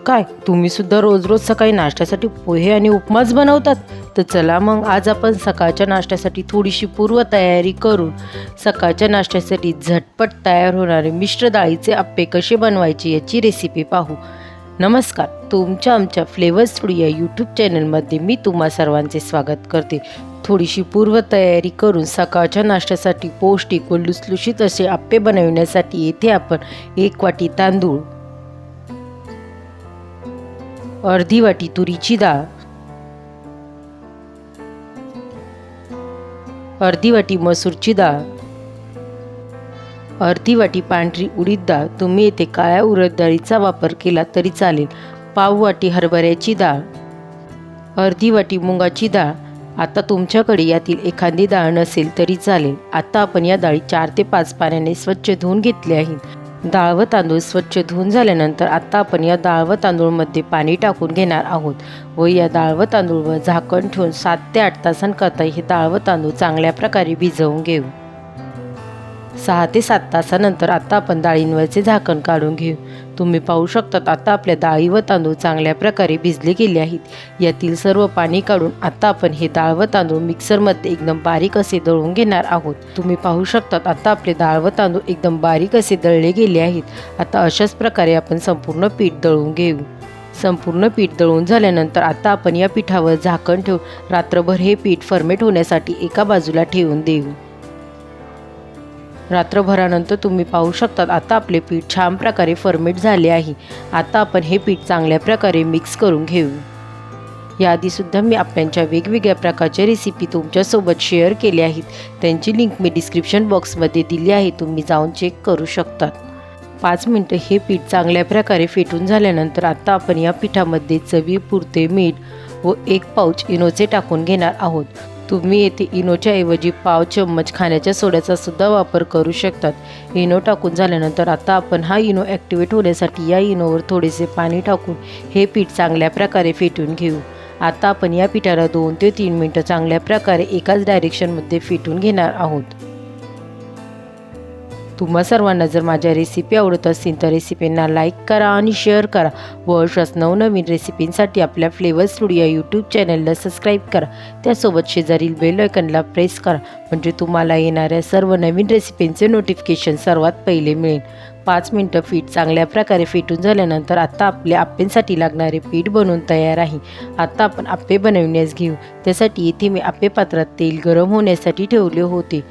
काय तुम्ही सुद्धा रोज रोज सकाळी नाश्त्यासाठी पोहे आणि उपमाच बनवतात? तर चला मग आज आपण सकाळच्या नाश्त्यासाठी थोडीशी पूर्वतयारी करून सकाळच्या नाश्त्यासाठी झटपट तयार होणारे मिश्र डाळीचे अप्पे कसे बनवायचे याची रेसिपी पाहू. नमस्कार, तुमच्या आमच्या फ्लेवर्स फूड या यूट्यूब चॅनलमध्ये मी तुम्हा सर्वांचे स्वागत करते. थोडीशी पूर्वतयारी करून सकाळच्या नाश्त्यासाठी पौष्टिक व लुसलुशीत असे अप्पे बनवण्यासाठी येथे आपण 1 वाटी तांदूळ, अर्धी वाटी तुरीची डाळ, अर्धी वाटी मसूरची डाळ, अर्धी वाटी पांढरी उडीद डाळ, तुम्ही येथे काळ्या उडद डाळीचा वापर केला तरी चालेल, पाव वाटी हरभऱ्याची डाळ, अर्धी वाटी मुगाची डाळ. आता तुमच्याकडे यातील एखादी डाळ नसेल तरी चालेल. आता आपण या डाळी 4 ते 5 पाण्याने स्वच्छ धुवून घेतले आहेत. डाळ व तांदूळ स्वच्छ धुवून झाल्यानंतर आता आपण या डाळ व तांदूळमध्ये पाणी टाकून घेणार आहोत व या डाळ व तांदूळवर झाकण ठेवून 7 ते 8 तासांकरता हे डाळ व तांदूळ चांगल्या प्रकारे भिजवून घेऊ. 6 ते 7 तासानंतर आता आपण डाळींवरचे झाकण काढून घेऊ. तुम्ही पाहू शकतात आता आपल्या डाळी व तांदूळ चांगल्या प्रकारे भिजले गेले आहेत. यातील सर्व पाणी काढून आता आपण हे डाळ व तांदूळ मिक्सरमध्ये एकदम बारीक असे दळून घेणार आहोत. तुम्ही पाहू शकतात आता आपले डाळ व तांदूळ एकदम बारीक असे दळले गेले आहेत. आता अशाच प्रकारे आपण संपूर्ण पीठ दळून घेऊ. संपूर्ण पीठ दळून झाल्यानंतर आता आपण या पिठावर झाकण ठेवून रात्रभर हे पीठ फर्मेट होण्यासाठी एका बाजूला ठेवून देऊ. रात्रभरानंतर तुम्ही पाहू शकतात आता आपले पीठ छान प्रकारे फर्मेट झाले आहे. आता आपण हे पीठ चांगल्या प्रकारे मिक्स करून घेऊ. याआधीसुद्धा मी आपल्याच्या वेगवेगळ्या प्रकारच्या रेसिपी तुमच्यासोबत शेअर केल्या आहेत. त्यांची लिंक मी डिस्क्रिप्शन बॉक्समध्ये दिली आहे, तुम्ही जाऊन चेक करू शकतात. 5 मिनटं हे पीठ चांगल्या प्रकारे फेटून झाल्यानंतर आता आपण या पिठामध्ये चवीपुरते मीठ व 1 पाऊच इनोचे टाकून घेणार आहोत. तुम्ही येथे इनोच्या ऐवजी पाव चम्मच खाण्याच्या सोड्याचा सुद्धा वापर करू शकतात. इनो टाकून झाल्यानंतर आता आपण हा इनो ॲक्टिवेट होण्यासाठी या इनोवर थोडेसे पाणी टाकून हे पीठ चांगल्या प्रकारे फेटून घेऊ. आता आपण या पिठाला 2 ते 3 मिनटं चांगल्या प्रकारे एकाच डायरेक्शनमध्ये फेटून घेणार आहोत. तुम्हा सर्वांना जर माझ्या रेसिपी आवडत असतील तर रेसिपींना लाईक करा आणि शेअर करा व अशाच नवनवीन रेसिपींसाठी आपल्या फ्लेवर्स फूड या यूट्यूब चॅनलला सबस्क्राईब करा. त्यासोबत शेजारील बेल आयकॉनला प्रेस करा म्हणजे तुम्हाला येणाऱ्या सर्व नवीन रेसिपींचे नोटिफिकेशन सर्वात पहिले मिळेल. 5 मिनटं पीठ चांगल्या प्रकारे फेटून झाल्यानंतर आता आपल्या अप्पेंसाठी लागणारे पीठ बनवून तयार आहे. आता आपण अप्पे बनवण्यास घेऊ. त्यासाठी इथे मी अप्पे पात्रात तेल गरम होण्यासाठी ठेवले होते.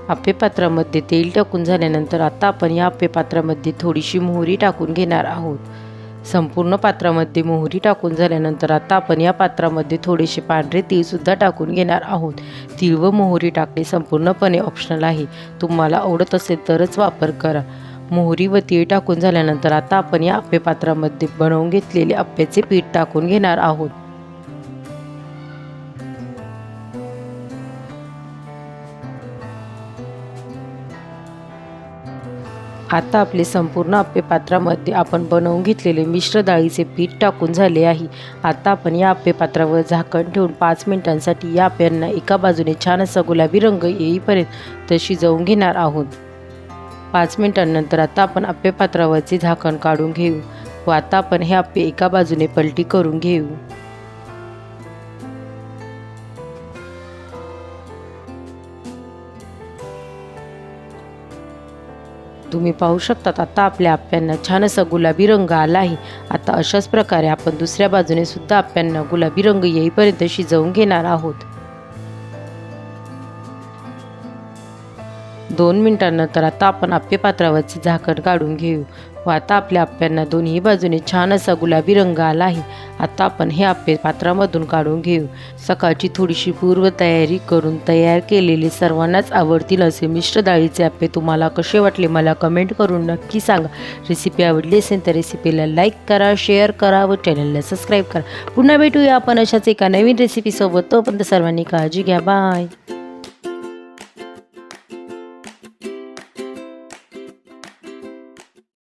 अप्पे पात्रामध्ये तेल टाकून झाल्यानंतर आता आपण या अप्पे पात्रामध्ये थोडीशी मोहरी टाकून घेणार आहोत. संपूर्ण पात्रामध्ये मोहरी टाकून झाल्यानंतर आता आपण या पात्रामध्ये थोडेसे पांढरे तीळसुद्धा टाकून घेणार आहोत. तीळ व मोहरी टाकणे संपूर्णपणे ऑप्शनल आहे, तुम्हाला आवडत असेल तरच वापर करा. मोहरी व तीळ टाकून झाल्यानंतर आता आपण या अप्पे पात्रामध्ये बनवून घेतलेले अप्प्याचे पीठ टाकून घेणार आहोत. आता आपले संपूर्ण अप्पे पात्रामध्ये आपण बनवून घेतलेले मिश्र डाळीचे पीठ टाकून झाले आहे. आता आपण या अप्पे पात्रावर झाकण ठेवून 5 मिनिटांसाठी या अप्प्यांना एका बाजूने छान असा गुलाबी रंग येईपर्यंत शिजवून घेणार आहोत. 5 मिनिटांनंतर आता आपण अप्पे पात्रावरचे झाकण काढून घेऊ व आता आपण हे अप्पे एका बाजूने पलटी करून घेऊ. तुम्ही पाहू शकतात आता आपल्या अप्प्यांना छान असा गुलाबी रंग आला आहे. आता अशाच प्रकारे आपण दुसऱ्या बाजूने सुद्धा अप्प्यांना गुलाबी रंग येईपर्यंत शिजवून घेणार आहोत. 2 मिनिटांनंतर आता आपण अप्पे पात्रावरचे झाकण काढून घेऊ व आता आपल्या अप्प्यांना दोन्ही बाजूने छान असा गुलाबी रंग आला आहे. आता आपण हे अप्पे पात्रामधून काढून घेऊ. सकाळची थोडीशी पूर्वतयारी करून तयार केलेले सर्वांनाच आवडतील असे मिश्र डाळीचे अप्पे तुम्हाला कसे वाटले मला कमेंट करून नक्की सांगा. रेसिपी आवडली असेल तर रेसिपीला लाईक करा, शेअर करा व चॅनलला सबस्क्राईब करा. पुन्हा भेटूया आपण अशाच एका नवीन रेसिपीसोबत. तोपर्यंत सर्वांनी काळजी घ्या. बाय.